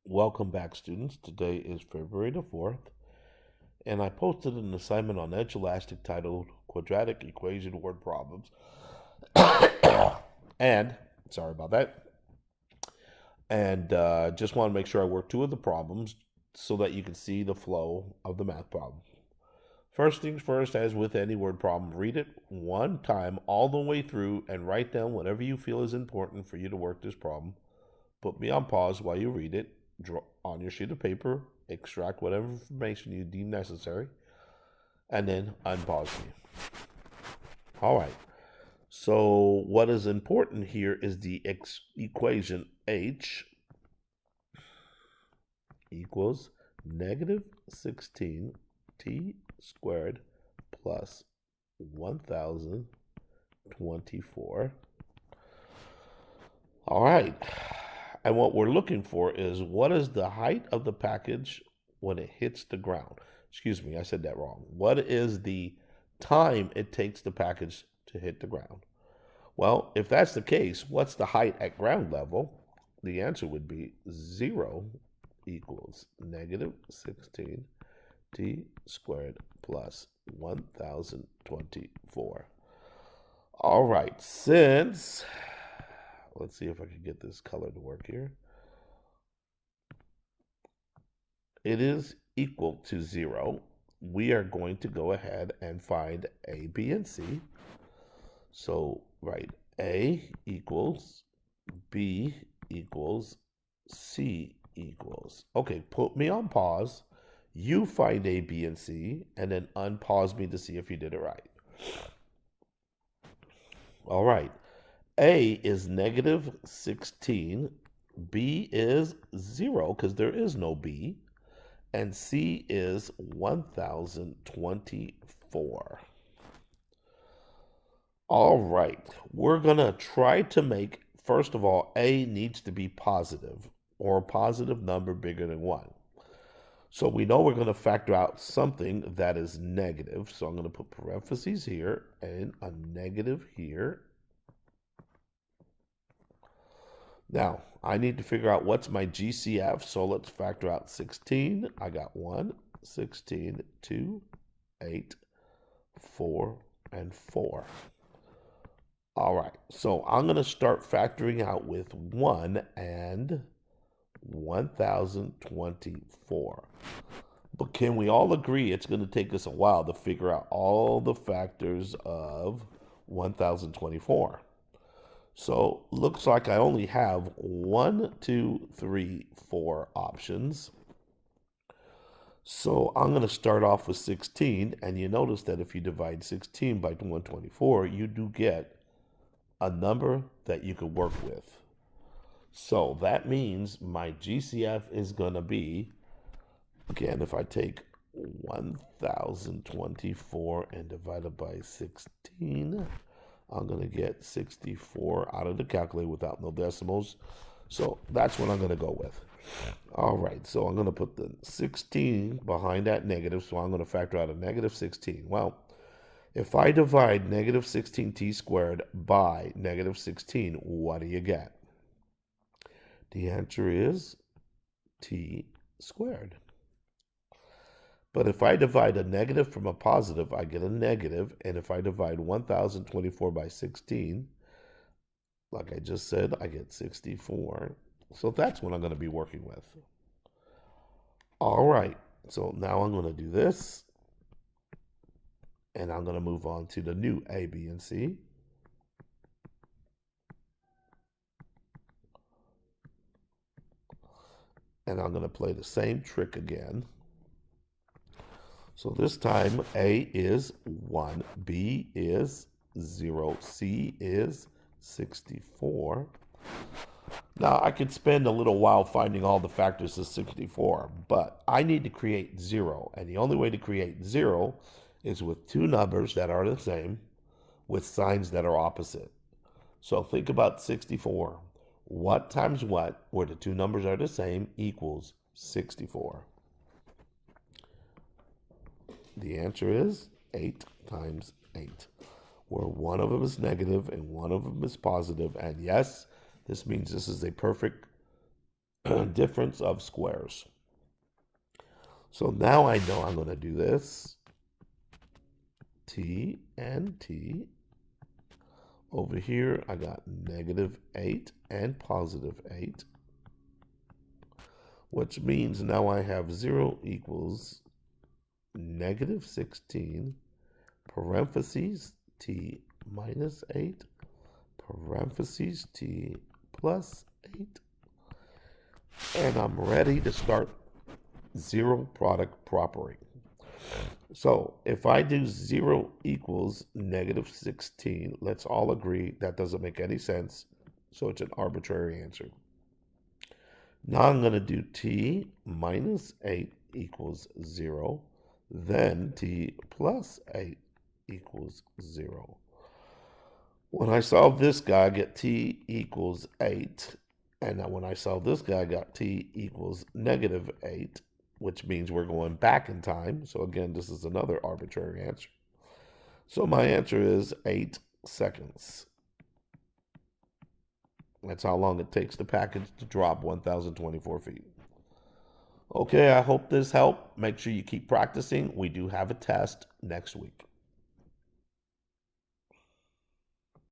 Welcome back, students. Today is February the 4th, and I posted an assignment on Edgelastic titled Quadratic Equation Word Problems. and, sorry about that, and just want to make sure I work two of the problems so that you can see the flow of the math problem. First things first, as with any word problem, read it one time all the way through and write down whatever you feel is important for you to work this problem. Put me on pause while you read it. Draw on your sheet of paper, extract whatever information you deem necessary, and then unpause me. All right. So what is important here is the equation h equals negative 16t squared plus 1024. All right. And what we're looking for is what is the height of the package when it hits the ground? Excuse me, I said that wrong. What is the time it takes the package to hit the ground? Well, if that's the case, what's the height at ground level? The answer would be 0 equals negative 16t squared plus 1024. All right, let's see if I can get this color to work here. It is equal to 0. We are going to go ahead and find A, B, and C. So write A equals, B equals, C equals. Okay, put me on pause. You find A, B, and C, and then unpause me to see if you did it right. All right. A is negative 16. B is 0 because there is no B. And C is 1024. All right. We're going to try to make, first of all, A needs to be positive or a positive number bigger than 1. So we know we're going to factor out something that is negative. So I'm going to put parentheses here and a negative here. Now, I need to figure out what's my GCF, so let's factor out 16. I got 1, 16, 2, 8, 4, and 4. All right, so I'm going to start factoring out with 1 and 1024. But can we all agree it's going to take us a while to figure out all the factors of 1024? So looks like I only have 1, 2, 3, 4 options. So I'm going to start off with 16, and you notice that if you divide 16 by 124, you do get a number that you could work with. So that means my GCF is going to be, again, if I take 1024 and divide it by 16, I'm going to get 64 out of the calculator without no decimals. So that's what I'm going to go with. All right, so I'm going to put the 16 behind that negative, so I'm going to factor out a negative 16. Well, if I divide negative 16t squared by negative 16, what do you get? The answer is t squared. But if I divide a negative from a positive, I get a negative. And if I divide 1024 by 16, like I just said, I get 64. So that's what I'm going to be working with. All right. So now I'm going to do this. And I'm going to move on to the new A, B, and C. And I'm going to play the same trick again. So this time A is 1, B is 0, C is 64. Now I could spend a little while finding all the factors of 64, but I need to create 0. And the only way to create 0 is with two numbers that are the same with signs that are opposite. So think about 64. What times what, where the two numbers are the same, equals 64? The answer is 8 times 8, where one of them is negative and one of them is positive. And yes, this means this is a perfect difference of squares. So now I know I'm going to do this. T and T. Over here, I got -8 and +8, which means now I have 0 equals -16, parentheses, T minus 8, parentheses, T plus 8. And I'm ready to start zero product property. So if I do 0 equals -16, let's all agree that doesn't make any sense. So it's an arbitrary answer. Now I'm going to do t minus 8 equals 0. Then t plus 8 equals 0. When I solve this guy, I get t equals 8. And now when I solve this guy, I got t equals -8, which means we're going back in time. So again, this is another arbitrary answer. So my answer is 8 seconds. That's how long it takes the package to drop 1,024 feet. Okay, I hope this helped. Make sure you keep practicing. We do have a test next week.